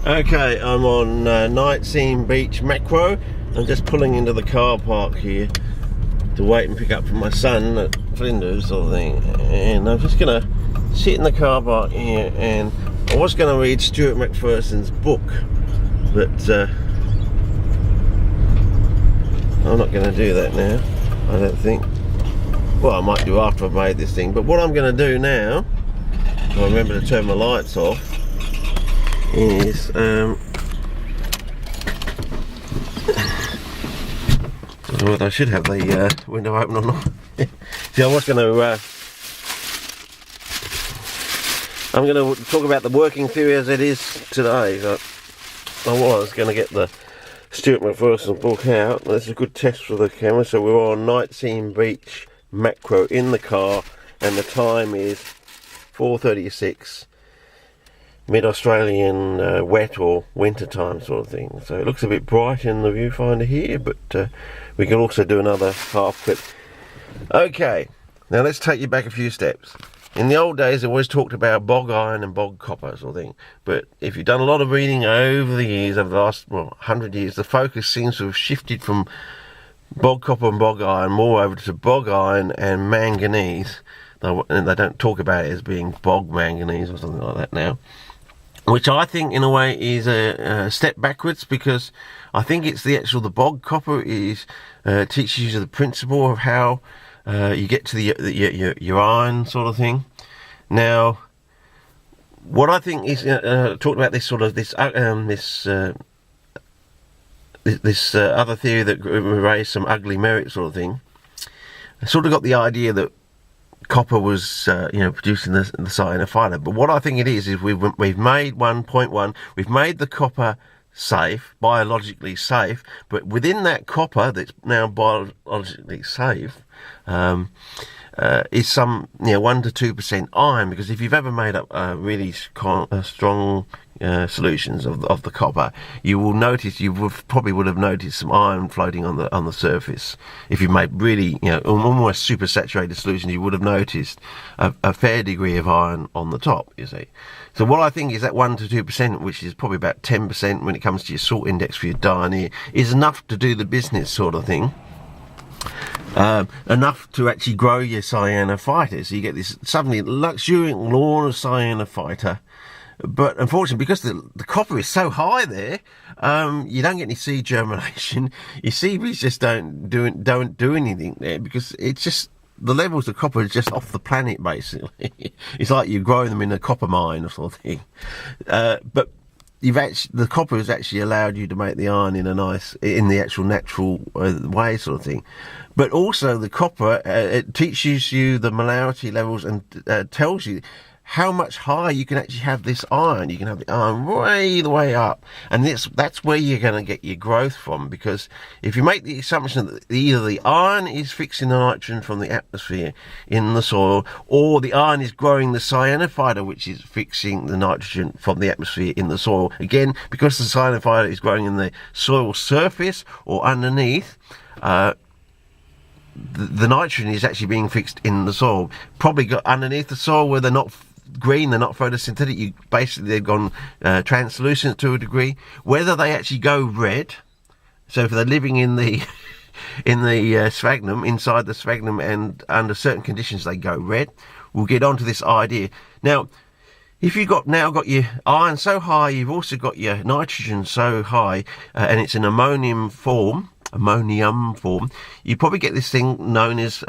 Okay, I'm on Night Scene Beach Macro. I'm just pulling into the car park here to wait and pick up from my son at Flinders sort of thing. And I'm just gonna sit in the car park here, and I was gonna read Stuart McPherson's book, but I'm not gonna do that now, I don't think. Well, I might do after I've made this thing, but what I'm gonna do now, I remember to turn my lights off, is well, I should have the window open or not. See, I was going to I'm going to talk about the working theory as it is today. So I was going to get the Stuart McPherson book out. That's a good test for the camera. So we're on Night Scene Beach Macro in the car, and the time is 4:36. Mid-Australian wet or winter time sort of thing. So it looks a bit bright in the viewfinder here, but we can also do another half clip. Okay, now let's take you back a few steps. In the old days, they always talked about bog iron and bog copper sort of thing. But if you've done a lot of reading over the years, over the last 100 years, the focus seems to have shifted from bog copper and bog iron more over to bog iron and manganese. And they don't talk about it as being bog manganese or something like that now, which I think in a way is a step backwards, because I think it's the bog copper is teaches you the principle of how you get to your iron sort of thing. Now, what I think is talked about this other theory that raised some ugly merit sort of thing. I sort of got the idea that copper was, producing the cyanophile. But what I think it is we've made 1.1. We've made the copper safe, biologically safe. But within that copper that's now biologically safe, is some 1 to 2% iron. Because if you've ever made up really strong solutions of the copper, you will notice probably would have noticed some iron floating on the surface. If you made really almost super saturated solutions, you would have noticed a fair degree of iron on the top, you see. So what I think is that 1 to 2%, which is probably about 10% when it comes to your salt index for your dye here, is enough to do the business sort of thing. Enough to actually grow your cyanophyta. So you get this suddenly luxuriant lawn of cyanophyta. But unfortunately, because the copper is so high there, you don't get any seed germination. Your seedbeads just don't do anything there, because it's just the levels of copper is just off the planet basically. It's like you're growing them in a copper mine or sort of thing. But the copper has actually allowed you to make the iron in the actual natural way sort of thing. But also the copper, it teaches you the molarity levels and tells you how much higher you can actually have this iron. You can have the iron way the way up, and that's where you're going to get your growth from. Because if you make the assumption that either the iron is fixing the nitrogen from the atmosphere in the soil, or the iron is growing the cyanophyta, which is fixing the nitrogen from the atmosphere in the soil, again, because the cyanophyta is growing in the soil surface or underneath, the nitrogen is actually being fixed in the soil. Probably got underneath the soil where they're not green, they're not photosynthetic. They've gone translucent to a degree. Whether they actually go red, so if they're living in the sphagnum, inside the sphagnum, and under certain conditions they go red, we'll get onto this idea. Now, if you've got your iron so high, you've also got your nitrogen so high, and it's an ammonium form, you probably get this thing known as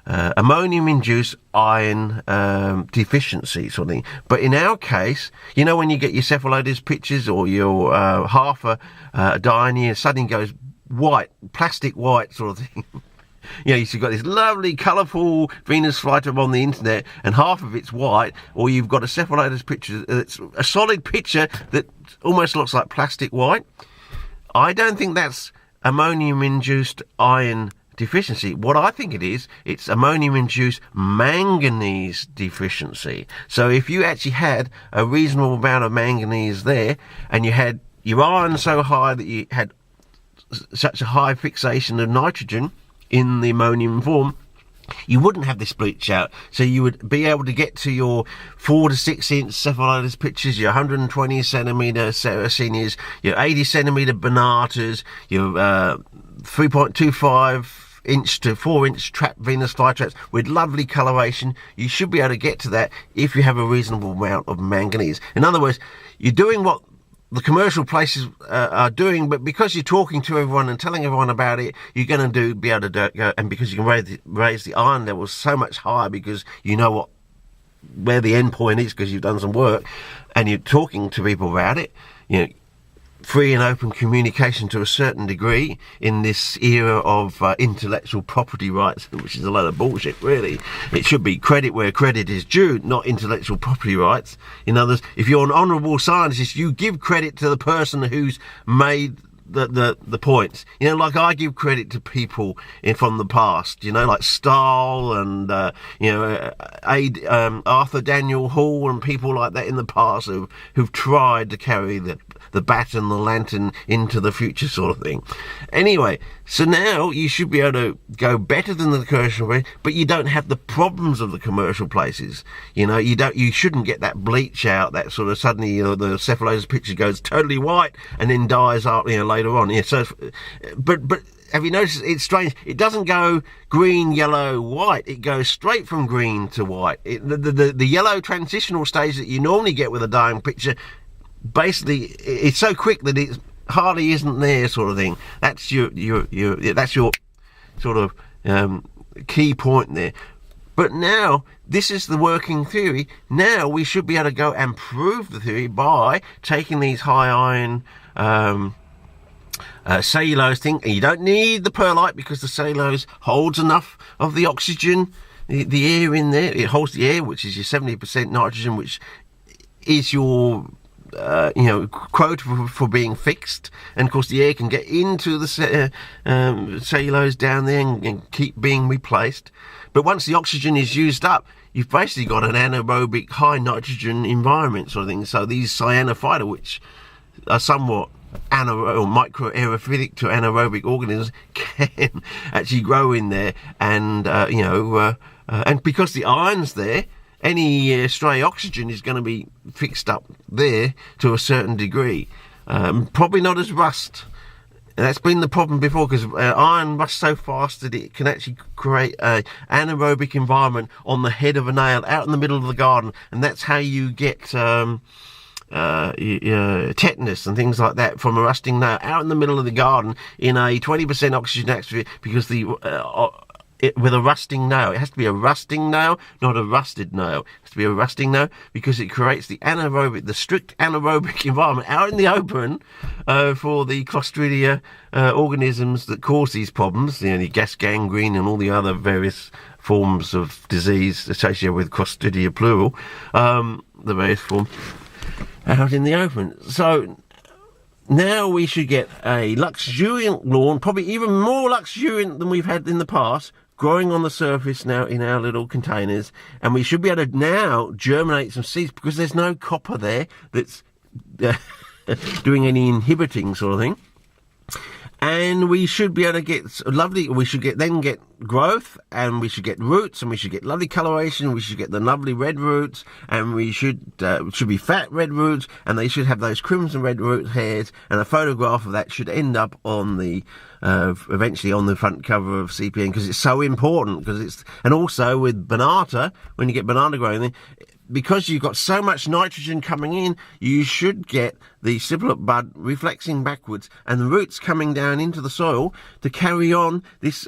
ammonium-induced iron deficiency sort of thing. But in our case, when you get your cephalotus pictures or your half a dye in here suddenly goes white, plastic white sort of thing. You've got this lovely, colourful Venus flytrap on the internet, and half of it's white, or you've got a cephalotus picture that's a solid picture that almost looks like plastic white. I don't think that's ammonium-induced iron deficiency. What I think it's ammonium-induced manganese deficiency. So if you actually had a reasonable amount of manganese there, and you had your iron so high that you had such a high fixation of nitrogen in the ammonium form, you wouldn't have this bleach out. So you would be able to get to your 4 to 6 inch cephalitis pitchers, your 120 centimetre Sarracenias, your 80 centimetre Bonatas, your 3.25 inch to 4 inch trap Venus flytraps with lovely coloration. You should be able to get to that if you have a reasonable amount of manganese. In other words, you're doing what the commercial places are doing, but because you're talking to everyone and telling everyone about it, you're going to be able to go, and because you can raise the iron levels so much higher because you know where the end point is because you've done some work and you're talking to people about it. You know, free and open communication to a certain degree in this era of intellectual property rights, which is a lot of bullshit, really. It should be credit where credit is due, not intellectual property rights. In other words, if you're an honourable scientist, you give credit to the person who's made the points. You know, like I give credit to people from the past, you know, like Stahl and, Arthur Daniel Hall and people like that in the past who've tried to carry the bat and the lantern into the future sort of thing. Anyway, so now you should be able to go better than the commercial place, but you don't have the problems of the commercial places. You know, you shouldn't get that bleach out, that sort of suddenly, you know, the cephalosis picture goes totally white and then dies up, you know, later on. Yeah, so, but have you noticed it's strange? It doesn't go green, yellow, white. It goes straight from green to white. The yellow transitional stage that you normally get with a dying picture, basically, it's so quick that it hardly isn't there, sort of thing. That's your sort of key point there. But now, this is the working theory. Now we should be able to go and prove the theory by taking these high iron cellulose thing, and you don't need the perlite because the cellulose holds enough of the oxygen, the air in there. It holds the air, which is your 70% nitrogen, which is your quota for being fixed. And of course the air can get into the cellulose down there and keep being replaced. But once the oxygen is used up, you've basically got an anaerobic high nitrogen environment sort of thing. So these cyanophyta, which are somewhat microaerophytic to anaerobic organisms, can actually grow in there, and and because the iron's there, any stray oxygen is going to be fixed up there to a certain degree. Probably not as rust. And that's been the problem before, because iron rusts so fast that it can actually create an anaerobic environment on the head of a nail out in the middle of the garden, and that's how you get tetanus and things like that from a rusting nail out in the middle of the garden in a 20% oxygen atmosphere, because with a rusting nail. It has to be a rusting nail, not a rusted nail. It has to be a rusting nail because it creates the strict anaerobic environment out in the open for the Clostridia organisms that cause these problems, the gas gangrene and all the other various forms of disease associated with Clostridia plural, the various forms out in the open. So now we should get a luxuriant lawn, probably even more luxuriant than we've had in the past, growing on the surface now in our little containers, and we should be able to now germinate some seeds because there's no copper there that's doing any inhibiting sort of thing. And we should be able to get get growth, and we should get roots, and we should get lovely coloration. We should get the lovely red roots, and we should be fat red roots, and they should have those crimson red root hairs. And a photograph of that should end up on the eventually on the front cover of CPN, because it's so important. And also with Bonata, when you get banana growing there, because you've got so much nitrogen coming in, you should get the cipulate bud reflexing backwards and the roots coming down into the soil to carry on this.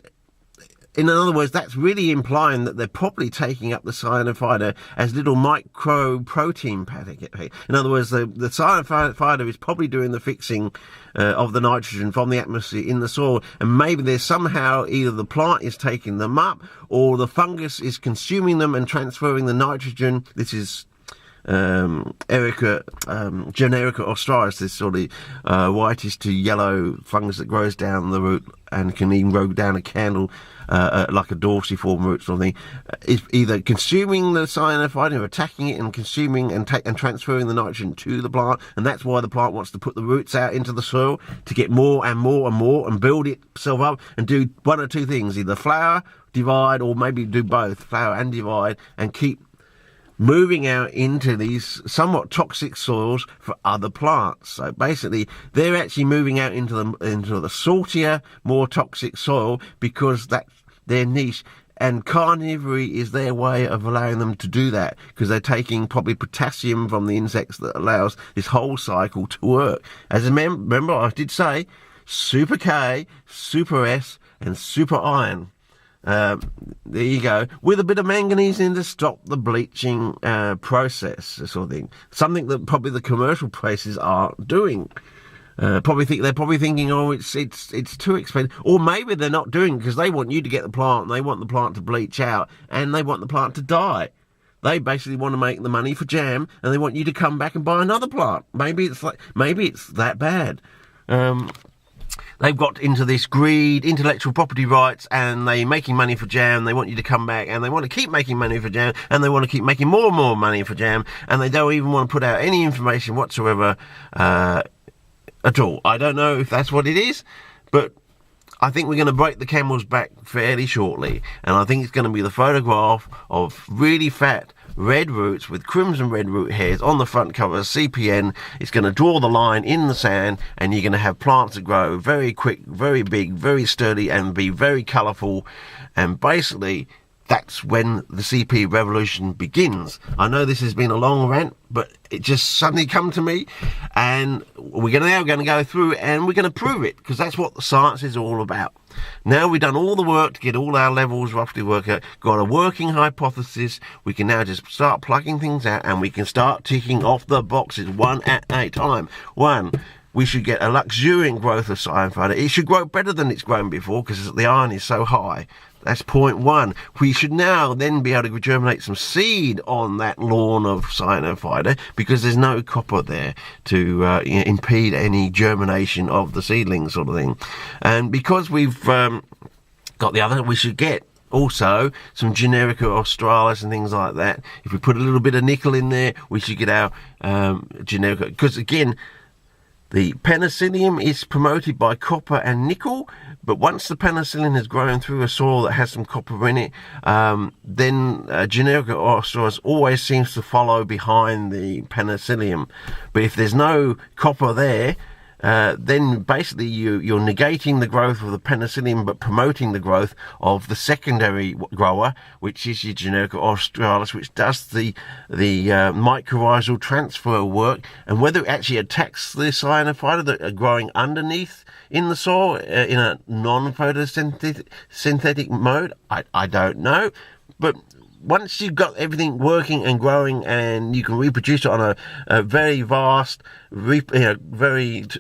In other words, that's really implying that they're probably taking up the cyanophyta as little micro-protein packet. In other words, the cyanophyta is probably doing the fixing of the nitrogen from the atmosphere in the soil, and maybe there's somehow either the plant is taking them up or the fungus is consuming them and transferring the nitrogen. This is Generica australis, this sort of whitish to yellow fungus that grows down the root and can even grow down a candle, like a dorsiflorm root sort of thing, is either consuming the cyanophite or attacking it and consuming and transferring the nitrogen to the plant, and that's why the plant wants to put the roots out into the soil to get more and more and more and build itself up and do one or two things, either flower, divide, or maybe do both, flower and divide, and keep moving out into these somewhat toxic soils for other plants. So basically, they're actually moving out into the saltier, more toxic soil because that's their niche. And carnivory is their way of allowing them to do that, because they're taking probably potassium from the insects that allows this whole cycle to work. As remember, I did say super K, super S, and super iron. There you go, with a bit of manganese in to stop the bleaching process, sort of thing. Something that probably the commercial places aren't doing. They're probably thinking, oh, it's too expensive, or maybe they're not doing it because they want you to get the plant and they want the plant to bleach out and they want the plant to die. They basically want to make the money for jam and they want you to come back and buy another plant. Maybe it's that bad. They've got into this greed, intellectual property rights, and they're making money for jam. They want you to come back, and they want to keep making money for jam, and they want to keep making more and more money for jam, and they don't even want to put out any information whatsoever at all. I don't know if that's what it is, but I think we're going to break the camel's back fairly shortly, and I think it's going to be the photograph of really fat red roots with crimson red root hairs on the front cover of CPN. It's going to draw the line in the sand, and you're going to have plants that grow very quick, very big, very sturdy, and be very colourful. And basically, that's when the CP revolution begins. I know this has been a long rant, but it just suddenly come to me, and we're now going to go through and we're going to prove it, because that's what the science is all about. Now we've done all the work to get all our levels roughly work out, got a working hypothesis, we can now just start plugging things out, and we can start ticking off the boxes one at a time. One, we should get a luxuriant growth of cyanophite. It should grow better than it's grown before because the iron is so high. That's point one. We should now then be able to germinate some seed on that lawn of cyanophite because there's no copper there to impede any germination of the seedlings, sort of thing. And because we've got the other, we should get also some Generica australis and things like that. If we put a little bit of nickel in there, we should get our Generica, because again, the penicillium is promoted by copper and nickel, but once the penicillin has grown through a soil that has some copper in it, then Generica australis always seems to follow behind the penicillium. But if there's no copper there, then basically you're negating the growth of the penicillium but promoting the growth of the secondary grower, which is your Generica australis, which does the mycorrhizal transfer work. And whether it actually attacks the cyanophite that are growing underneath in the soil in a non-photosynthetic mode, I don't know. But once you've got everything working and growing and you can reproduce it on a very vast, very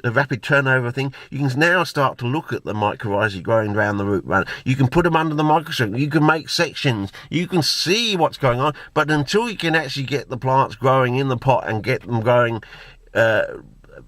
rapid turnover thing, you can now start to look at the mycorrhizae growing around the root run. You can put them under the microscope. You can make sections. You can see what's going on. But until you can actually get the plants growing in the pot and get them growing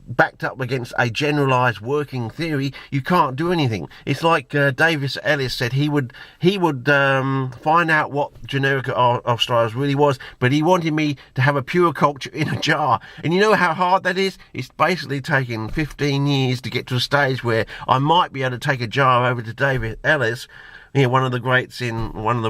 backed up against a generalized working theory, you can't do anything. It's like Davis Ellis said he would find out what Generica australis really was, but he wanted me to have a pure culture in a jar. And you know how hard that is? It's basically taken 15 years to get to a stage where I might be able to take a jar over to Davis Ellis, one of the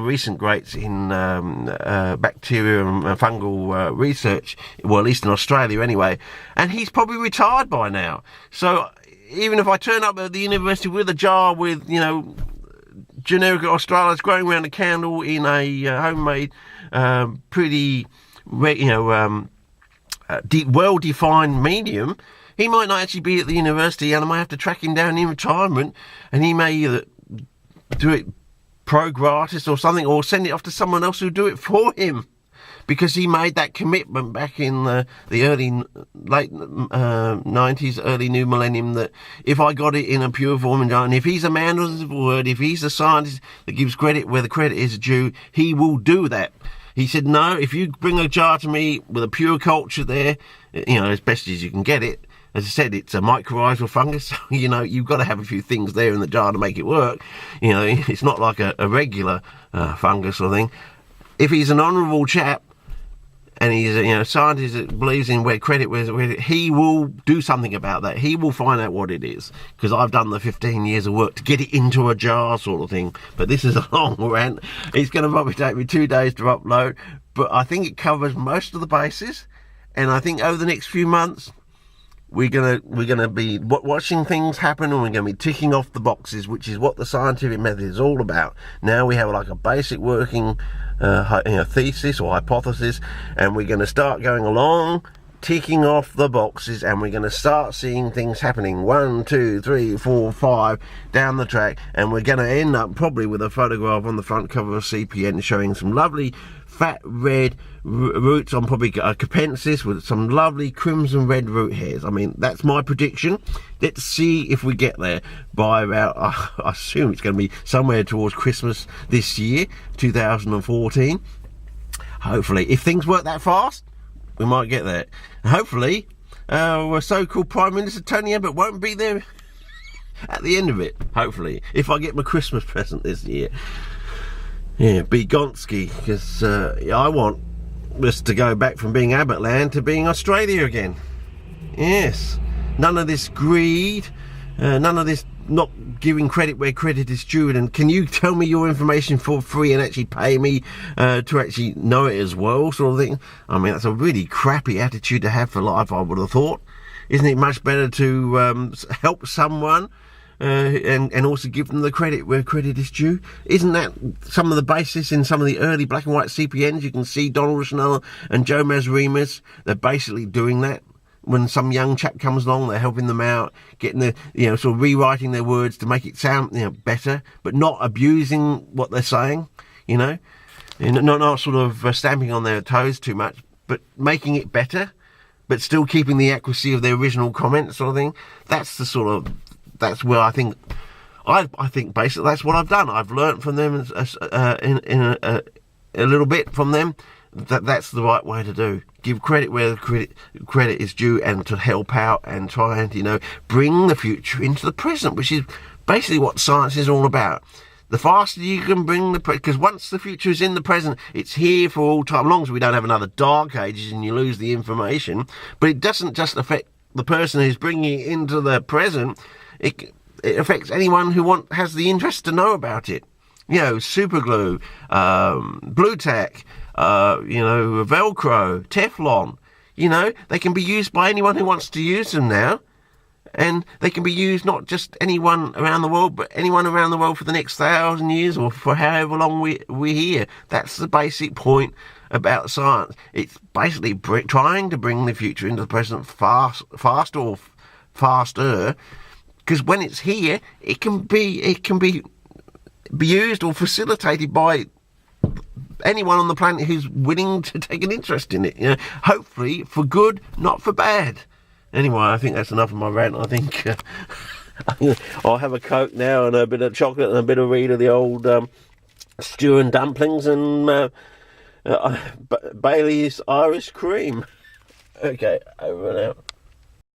recent greats in bacteria and fungal research, well, at least in Australia anyway, and he's probably retired by now. So even if I turn up at the university with a jar with, Generica australis growing around a candle in a homemade, pretty, well-defined medium, he might not actually be at the university, and I might have to track him down in retirement, and he may either do it pro gratis or something, or send it off to someone else who'll do it for him, because he made that commitment back in the late 90s, early new millennium, that if I got it in a pure form and if he's a man of his word, if he's a scientist that gives credit where the credit is due, he will do that. He said, no, if you bring a jar to me with a pure culture there, as best as you can get it, As I said, it's a mycorrhizal fungus. So, you know, you've got to have a few things there in the jar to make it work. You know, it's not like a regular fungus or thing. If he's an honourable chap, and he's a scientist that believes in where credit, he will do something about that. He will find out what it is, because I've done the 15 years of work to get it into a jar sort of thing. But this is a long rant. It's going to probably take me 2 days to upload, but I think it covers most of the bases. And I think over the next few months, we're gonna be watching things happen, and we're gonna be ticking off the boxes, which is what the scientific method is all about. Now we have like a basic working thesis or hypothesis, and we're gonna start going along, ticking off the boxes, and we're gonna start seeing things happening 1, 2, 3, 4, 5 down the track, and we're gonna end up probably with a photograph on the front cover of CPN showing some lovely fat red roots on probably a capensis with some lovely crimson red root hairs. I mean, that's my prediction. Let's see if we get there by about, I assume it's going to be somewhere towards Christmas this year, 2014. Hopefully, if things work that fast, we might get there. Hopefully, our so-called Prime Minister Tony Abbott won't be there at the end of it. Hopefully, if I get my Christmas present this year. Yeah, be Gonski, because I want us to go back from being Abbott land to being Australia again. Yes, none of this greed, none of this not giving credit where credit is due. And can you tell me your information for free and actually pay me to actually know it as well, sort of thing? I mean, that's a really crappy attitude to have for life, I would have thought. Isn't it much better to help someone and also give them the credit where credit is due? Isn't that some of the basis in some of the early black and white CPNs? You can see Donald Schnell and Joe Masrimas, they're basically doing that. When some young chap comes along, they're helping them out, getting the, sort of rewriting their words to make it sound, better, but not abusing what they're saying, and not sort of stamping on their toes too much, but making it better, but still keeping the accuracy of their original comments, sort of thing. That's where I think basically that's what I've done. I've learnt from them in a little bit from them. That's the right way to do. Give credit where credit is due, and to help out and try and, bring the future into the present, which is basically what science is all about. The faster you can bring because once the future is in the present, it's here for all time, as long as we don't have another dark ages and you lose the information. But it doesn't just affect the person who's bringing it into the present. It affects anyone who has the interest to know about it. Super glue, blue tack, Velcro, Teflon. They can be used by anyone who wants to use them now. And they can be used not just anyone around the world, but anyone around the world for the next 1,000 years or for however long we're here. That's the basic point about science. It's basically trying to bring the future into the present faster or faster. Because when it's here, it can be used or facilitated by anyone on the planet who's willing to take an interest in it. Hopefully for good, not for bad. Anyway, I think that's enough of my rant. I think I'll have a Coke now and a bit of chocolate and a bit of read of the old stew and dumplings and Bailey's Irish cream. Okay, over and out.